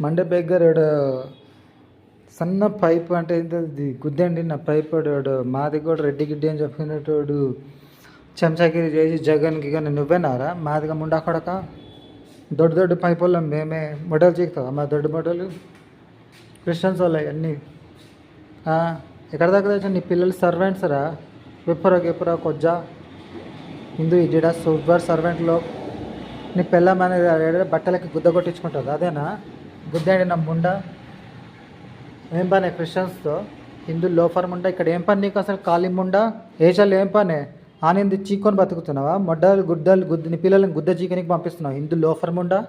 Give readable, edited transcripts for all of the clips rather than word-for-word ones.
Monday beggar సన్న pipe అంటే ఏంటది గుద్దండి నా పైప్ వాడు మాది కూడా రెడ్డి గిడ్డి అని చెప్పినట్టు చెంచాగిరి చేసి జగన్కి కానీ నువ్వేనారా మాదిగా ముండా కొడక దొడ్డు దొడ్డు పైప్ వాళ్ళం మేమే మొడలు చీకుతావా మా దొడ్డు మొడలు క్రిస్టియన్స్ వాళ్ళు అన్నీ ఎక్కడ దాకా తెచ్చా నీ పిల్లలు సర్వెంట్స్ రా విప్పురా గిప్పురా కొజ్జా హిందూ ఇడిడా సూపర్ సర్వెంట్లో నీ పిల్లం అనేది బట్టలకి గుద్ద కొట్టించుకుంటుంది అదేనా గుద్దండి నా ముండా ఏం పనే క్రిస్టియన్స్తో హిందూ లోఫర్ ముండా ఇక్కడ ఏం పని నీకు అసలు ఖాళీ ముండా ఏషాలు ఏం పనే ఆనింది చీకొని బతుకుతున్నావా మొడ్డలు గుడ్డలు నీ పిల్లల్ని గుద్ద చీకనికి పంపిస్తున్నావు హిందూ లోఫర్ ముండా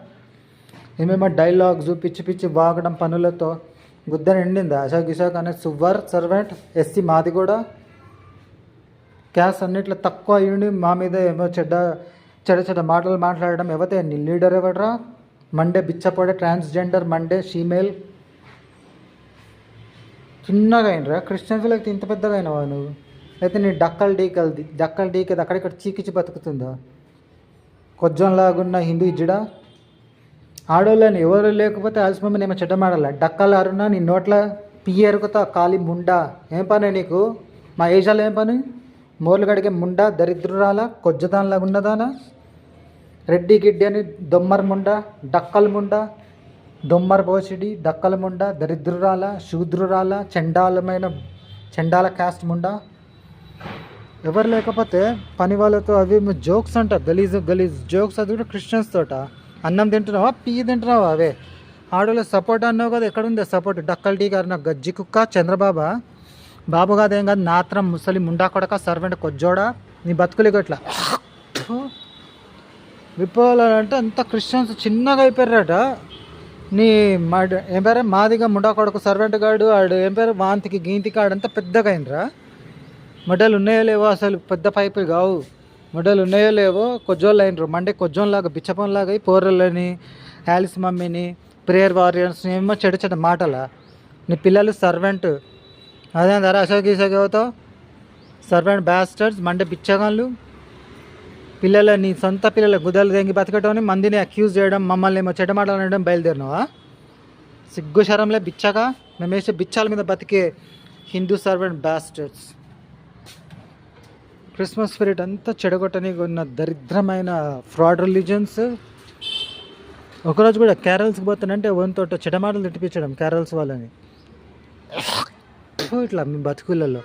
ఏమేమో డైలాగ్స్ పిచ్చి పిచ్చి వాగడం పనులతో గుద్ద నిండిందా అశోక్ గిషోక్ అనే సువర్ సర్వెంట్ ఎస్సీ మాది కూడా క్యాస్ట్ అన్నిట్లో తక్కువ అయ్యుండి మా మీద ఏమో చెడ్డ మాటలు మాట్లాడడం ఎవతే నీ లీడర్ ఎవడరా మండే బిచ్చపడే ట్రాన్స్జెండర్ మండే ఫీమేల్ చిన్నగా అయినరా క్రిస్టియన్స్లోకి ఇంత పెద్దగా అయినావా నువ్వు అయితే నీ డక్కలు డీకది అక్కడిక్కడ చీకిచ్చి బతుకుతుందా కొజ్జంలాగున్న హిందూ ఇజ్జుడా ఆడోళ్ళని ఎవరు లేకపోతే ఆల్సిమమ్మని ఏమో చెడ్డ మాడాల డక్కలు అరునా నీ నోట్ల పియ్య ఎరుకుతా ఖాళీ ముండా ఏం పని నీకు మా ఏషాలో ఏం పని మోర్లు కడిగే ముండా దరిద్రురాలా కొజ్జదానిలాగా ఉన్నదానా రెడ్డి గిడ్డి అని దొమ్మర్ ముండా డక్కల ముండా దొమ్మర్ పోసిడి డక్కల ముండా దరిద్రురాల శూద్రురాల చండాల క్యాస్ట్ ముండా ఎవరు లేకపోతే పని వాళ్ళతో అవి జోక్స్ అంట గలీజ్ జోక్స్ అది కూడా క్రిస్టియన్స్ తోట అన్నం తింటున్నావా పియ్యి తింటున్నావా అవే ఆడోళ్ళు సపోర్ట్ అన్నావు కదా ఎక్కడుంది సపోర్ట్ డక్కల్ టీ గారు నా గజ్జి కుక్క చంద్రబాబా బాబు కాదేం కాదు నాత్రం ముసలి ముండా కొడక సర్వెంట్ కొజ్జోడా నీ బతుకులు ఇట్లా విప్పాలంటే అంత క్రిస్టియన్స్ చిన్నగా అయిపోయారట నీ ఏం పేరు మాదిగా ముండా కొడకు సర్వెంట్ గాడు ఆడు ఏం పేరు వాంతికి గీంతికి ఆడంతా పెద్దగా అయినరా మొడ్డలు ఉన్నాయో లేవో అసలు పెద్ద పైపు కావు మొడ్డలు ఉన్నాయో లేవో కొజ్జోళ్ళు అయినరు మండే కొజ్జోన్లాగా బిచ్చపంలాగా అయి పోర్రలని యాలిస్ మమ్మీని ప్రేయర్ వారియర్స్ని ఏమో చెడు మాటలా నీ పిల్లలు సర్వెంట్ అదే ధర అశోక్ గీసోక్ అవుతావు సర్వెంట్ బ్యాస్టర్స్ మండే బిచ్చగాళ్ళు పిల్లలు నీ సొంత పిల్లల గుద్దలు తెంగి బతకటం మందిని అక్యూజ్ చేయడం మమ్మల్ని ఏమో చెడ్డ మాటలు అనడం బయలుదేరినావా సిగ్గు శరంలే బిచ్చగా మేము వేసే బిచ్చాల మీద బతికే హిందూ సర్వెంట్ బ్యాస్టర్స్ క్రిస్మస్ స్పిరిట్ అంతా చెడగొట్టనికి ఉన్న దరిద్రమైన ఫ్రాడ్ రిలీజన్స్ ఒకరోజు కూడా క్యారల్స్కి పోతానంటే వంతోట చెడమాటలు తిట్టిపించడం క్యారల్స్ వాళ్ళని ఇట్లా మీ బతుకులలో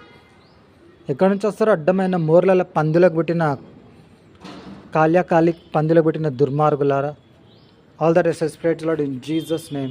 ఎక్కడి నుంచి వస్తారో అడ్డమైన మోర్ల పందులకు పుట్టిన కాలి పందులకు పుట్టిన దుర్మార్గులారా all that is praise lord in Jesus name